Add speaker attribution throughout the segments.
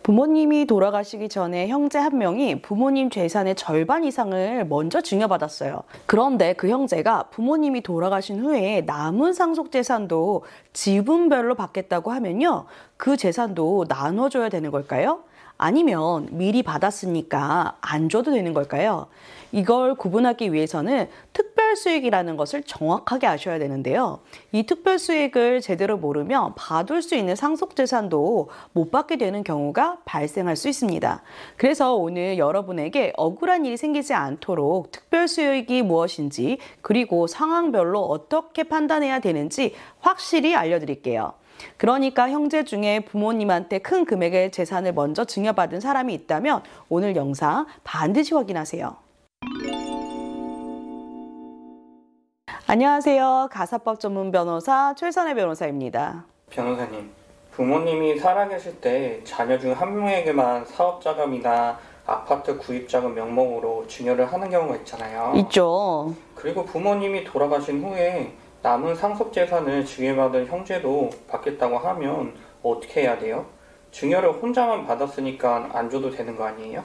Speaker 1: 부모님이 돌아가시기 전에 형제 한 명이 부모님 재산의 절반 이상을 먼저 증여받았어요. 그런데 그 형제가 부모님이 돌아가신 후에 남은 상속 재산도 지분별로 받겠다고 하면요, 그 재산도 나눠줘야 되는 걸까요? 아니면 미리 받았으니까 안 줘도 되는 걸까요? 이걸 구분하기 위해서는 특별수익이라는 것을 정확하게 아셔야 되는데요. 이 특별수익을 제대로 모르면 받을 수 있는 상속재산도 못 받게 되는 경우가 발생할 수 있습니다. 그래서 오늘 여러분에게 억울한 일이 생기지 않도록 특별수익이 무엇인지, 그리고 상황별로 어떻게 판단해야 되는지 확실히 알려드릴게요. 그러니까 형제 중에 부모님한테 큰 금액의 재산을 먼저 증여받은 사람이 있다면 오늘 영상 반드시 확인하세요. 안녕하세요. 가사법 전문 변호사 최선혜 변호사입니다.
Speaker 2: 변호사님, 부모님이 살아계실 때 자녀 중 한 명에게만 사업자금이나 아파트 구입자금 명목으로 증여를 하는 경우가 있잖아요.
Speaker 1: 있죠.
Speaker 2: 그리고 부모님이 돌아가신 후에 남은 상속재산을 증여받은 형제도 받겠다고 하면 어떻게 해야 돼요? 증여를 혼자만 받았으니까 안 줘도 되는 거 아니에요?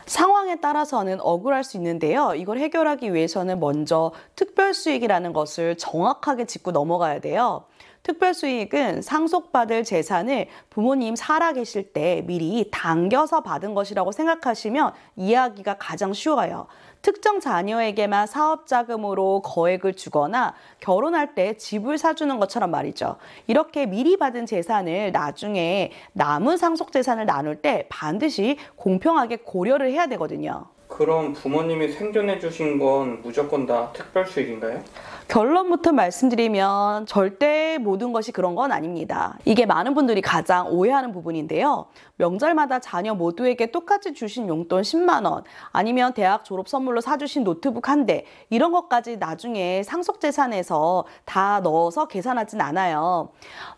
Speaker 1: 상황에 따라서는 억울할 수 있는데요. 이걸 해결하기 위해서는 먼저 특별수익이라는 것을 정확하게 짚고 넘어가야 돼요. 특별수익은 상속받을 재산을 부모님 살아계실 때 미리 당겨서 받은 것이라고 생각하시면 이해하기가 가장 쉬워요. 특정 자녀에게만 사업자금으로 거액을 주거나 결혼할 때 집을 사주는 것처럼 말이죠. 이렇게 미리 받은 재산을 나중에 남은 상속재산을 나눌 때 반드시 공평하게 고려를 해야 되거든요.
Speaker 2: 그럼 부모님이 생존해 주신 건 무조건 다 특별수익인가요?
Speaker 1: 결론부터 말씀드리면 절대 모든 것이 그런 건 아닙니다. 이게 많은 분들이 가장 오해하는 부분인데요. 명절마다 자녀 모두에게 똑같이 주신 용돈 10만 원, 아니면 대학 졸업 선물로 사주신 노트북 한 대, 이런 것까지 나중에 상속재산에서 다 넣어서 계산하진 않아요.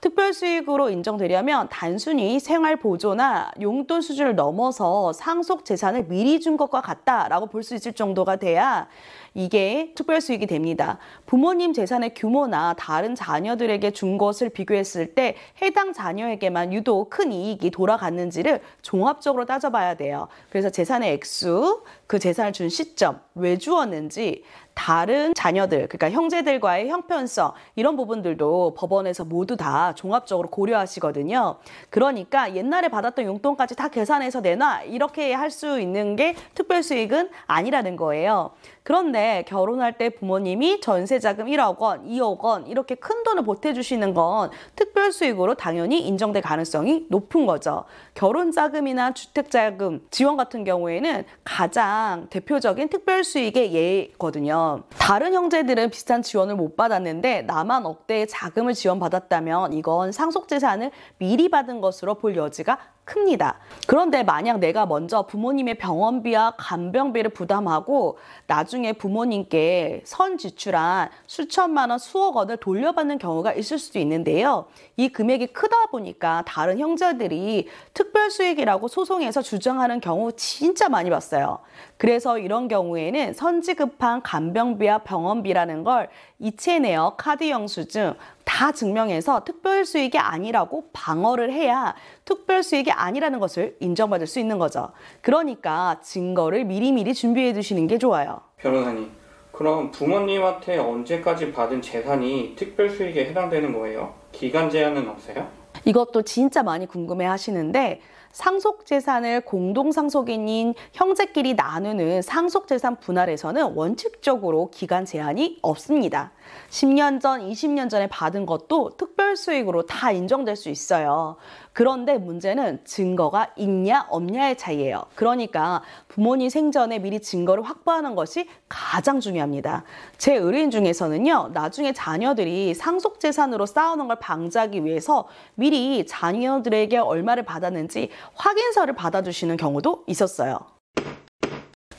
Speaker 1: 특별수익으로 인정되려면 단순히 생활보조나 용돈 수준을 넘어서 상속재산을 미리 준 것과 같다라고 볼 수 있을 정도가 돼야 이게 특별수익이 됩니다. 부모님 재산의 규모나 다른 자녀들에게 준 것을 비교했을 때 해당 자녀에게만 유독 큰 이익이 돌아갔는지를 종합적으로 따져봐야 돼요. 그래서 재산의 액수, 그 재산을 준 시점, 왜 주었는지, 다른 자녀들, 그러니까 형제들과의 형편성, 이런 부분들도 법원에서 모두 다 종합적으로 고려하시거든요. 그러니까 옛날에 받았던 용돈까지 다 계산해서 내놔, 이렇게 할 수 있는 게 특별수익은 아니라는 거예요. 그런데 결혼할 때 부모님이 전세자금 1억 원, 2억 원 이렇게 큰 돈을 보태주시는 건 특별수익으로 당연히 인정될 가능성이 높은 거죠. 결혼자금이나 주택자금 지원 같은 경우에는 가장 대표적인 특별수익의 예거든요. 다른 형제들은 비슷한 지원을 못 받았는데 나만 억대의 자금을 지원받았다면 이건 상속재산을 미리 받은 것으로 볼 여지가 큽니다. 그런데 만약 내가 먼저 부모님의 병원비와 간병비를 부담하고 나중에 부모님께 선 지출한 수천만 원, 수억 원을 돌려받는 경우가 있을 수도 있는데요. 이 금액이 크다 보니까 다른 형제들이 특별수익이라고 소송해서 주장하는 경우 진짜 많이 봤어요. 그래서 이런 경우에는 선지급한 간병비와 병원비라는 걸 이체 내역, 카드 영수증 다 증명해서 특별수익이 아니라고 방어를 해야 특별수익이 아니라는 것을 인정받을 수 있는 거죠. 그러니까 증거를 미리미리 준비해 두시는 게 좋아요.
Speaker 2: 변호사님, 그럼 부모님한테 언제까지 받은 재산이 특별수익에 해당되는 거예요? 기간 제한은 없어요?
Speaker 1: 이것도 진짜 많이 궁금해 하시는데 상속재산을 공동상속인인 형제끼리 나누는 상속재산 분할에서는 원칙적으로 기간 제한이 없습니다. 10년 전, 20년 전에 받은 것도 특별수익으로 다 인정될 수 있어요. 그런데 문제는 증거가 있냐 없냐의 차이예요. 그러니까 부모님 생전에 미리 증거를 확보하는 것이 가장 중요합니다. 제 의뢰인 중에서는요, 나중에 자녀들이 상속재산으로 싸우는 걸 방지하기 위해서 미리 자녀들에게 얼마를 받았는지 확인서를 받아주시는 경우도 있었어요.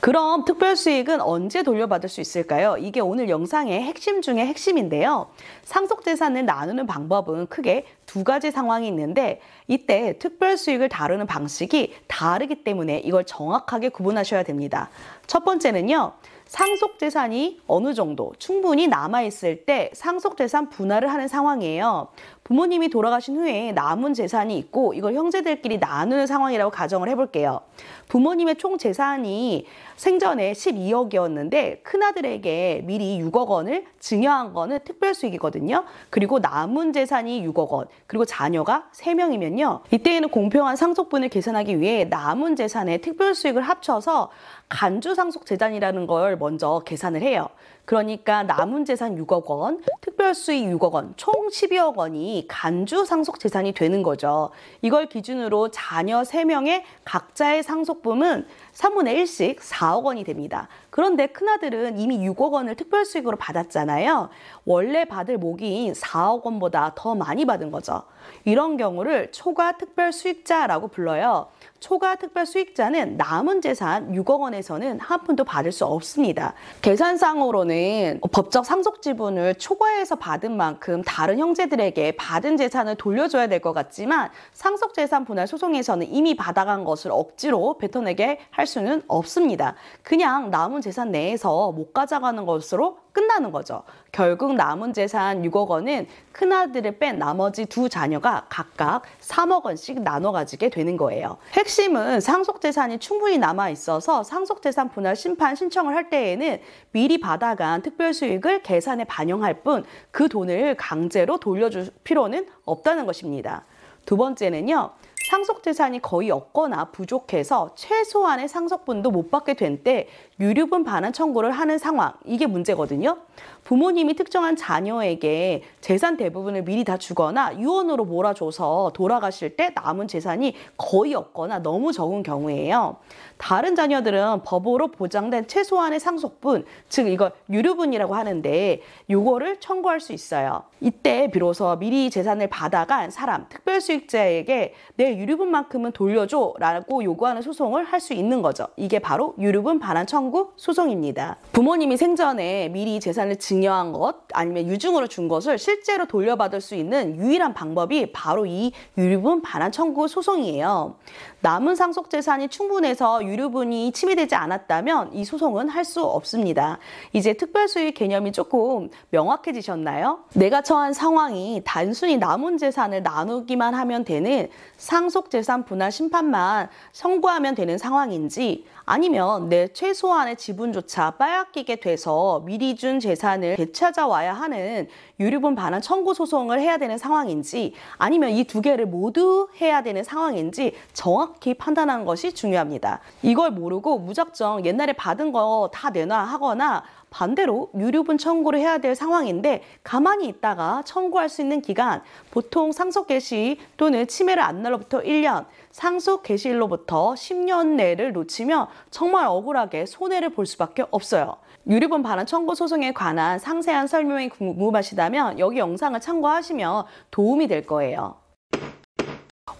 Speaker 1: 그럼 특별수익은 언제 돌려받을 수 있을까요? 이게 오늘 영상의 핵심 중에 핵심인데요. 상속재산을 나누는 방법은 크게 두 가지 상황이 있는데 이때 특별수익을 다루는 방식이 다르기 때문에 이걸 정확하게 구분하셔야 됩니다. 첫 번째는요. 상속재산이 어느 정도 충분히 남아있을 때 상속재산 분할을 하는 상황이에요. 부모님이 돌아가신 후에 남은 재산이 있고 이걸 형제들끼리 나누는 상황이라고 가정을 해볼게요. 부모님의 총 재산이 생전에 12억이었는데 큰아들에게 미리 6억 원을 증여한 거는 특별수익이거든요. 그리고 남은 재산이 6억 원, 그리고 자녀가 3명이면요. 이때에는 공평한 상속분을 계산하기 위해 남은 재산의 특별수익을 합쳐서 간주상속재산이라는 걸 먼저 계산을 해요. 그러니까 남은 재산 6억 원, 특별수익 6억 원, 총 12억 원이 간주상속재산이 되는 거죠. 이걸 기준으로 자녀 3명의 각자의 상속분은 3분의 1씩 4억 원이 됩니다. 그런데 큰아들은 이미 6억 원을 특별수익으로 받았잖아요. 원래 받을 목이인 4억 원보다 더 많이 받은 거죠. 이런 경우를 초과특별수익자라고 불러요. 초과특별수익자는 남은 재산 6억 원에서는 한 푼도 받을 수 없습니다. 계산상으로는 법적 상속지분을 초과해서 받은 만큼 다른 형제들에게 받은 재산을 돌려줘야 될 것 같지만 상속재산 분할 소송에서는 이미 받아간 것을 억지로 뱉어내게 할 수는 없습니다. 그냥 남은 재산 내에서 못 가져가는 것으로 끝나는 거죠. 결국 남은 재산 6억 원은 큰아들을 뺀 나머지 두 자녀가 각각 3억 원씩 나눠 가지게 되는 거예요. 핵심은 상속재산이 충분히 남아 있어서 상속재산 분할 심판 신청을 할 때에는 미리 받아간 특별수익을 계산에 반영할 뿐 그 돈을 강제로 돌려줄 필요는 없다는 것입니다. 두 번째는요. 상속재산이 거의 없거나 부족해서 최소한의 상속분도 못 받게 된 때 유류분 반환 청구를 하는 상황, 이게 문제거든요. 부모님이 특정한 자녀에게 재산 대부분을 미리 다 주거나 유언으로 몰아줘서 돌아가실 때 남은 재산이 거의 없거나 너무 적은 경우예요. 다른 자녀들은 법으로 보장된 최소한의 상속분, 즉 이걸 유류분이라고 하는데 이거를 청구할 수 있어요. 이때 비로소 미리 재산을 받아간 사람, 특별수익자에게 내 유류분만큼은 돌려줘 라고 요구하는 소송을 할 수 있는 거죠. 이게 바로 유류분 반환 청구 소송입니다. 부모님이 생전에 미리 재산을 증여한 것 아니면 유증으로 준 것을 실제로 돌려받을 수 있는 유일한 방법이 바로 이 유류분 반환 청구 소송이에요. 남은 상속재산이 충분해서 유류분이 침해되지 않았다면 이 소송은 할 수 없습니다. 이제 특별수익 개념이 조금 명확해지셨나요? 내가 처한 상황이 단순히 남은 재산을 나누기만 하면 되는 상속재산 분할 심판만 청구하면 되는 상황인지 아니면 내 최소한의 지분조차 빼앗기게 돼서 미리 준 재산을 되찾아와야 하는 유류분 반환 청구 소송을 해야 되는 상황인지 아니면 이 두 개를 모두 해야 되는 상황인지 정확히 판단하는 것이 중요합니다. 이걸 모르고 무작정 옛날에 받은 거 다 내놔 하거나 반대로 유류분 청구를 해야 될 상황인데 가만히 있다가 청구할 수 있는 기간 보통 상속 개시 또는 침해를 안 날로부터 1년, 상속 개시일로부터 10년 내를 놓치면 정말 억울하게 손해를 볼 수밖에 없어요. 유류분 반환 청구 소송에 관한 상세한 설명이 궁금하시다면 여기 영상을 참고하시면 도움이 될 거예요.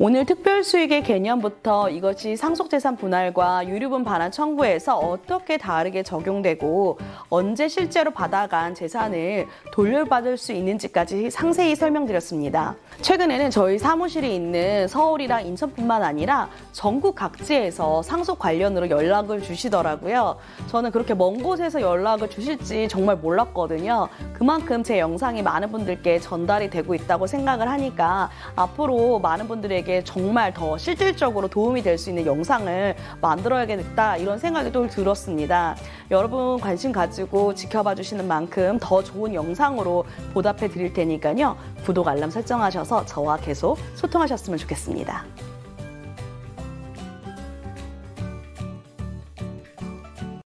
Speaker 1: 오늘 특별수익의 개념부터 이것이 상속재산 분할과 유류분 반환 청구에서 어떻게 다르게 적용되고 언제 실제로 받아간 재산을 돌려받을 수 있는지까지 상세히 설명드렸습니다. 최근에는 저희 사무실이 있는 서울이랑 인천뿐만 아니라 전국 각지에서 상속 관련으로 연락을 주시더라고요. 저는 그렇게 먼 곳에서 연락을 주실지 정말 몰랐거든요. 그만큼 제 영상이 많은 분들께 전달이 되고 있다고 생각을 하니까 앞으로 많은 분들에게 정말 더 실질적으로 도움이 될 수 있는 영상을 만들어야겠다 이런 생각이 또 들었습니다. 여러분 관심 가지고 지켜봐 주시는 만큼 더 좋은 영상으로 보답해 드릴 테니까요. 구독 알람 설정하셔서 저와 계속 소통하셨으면 좋겠습니다.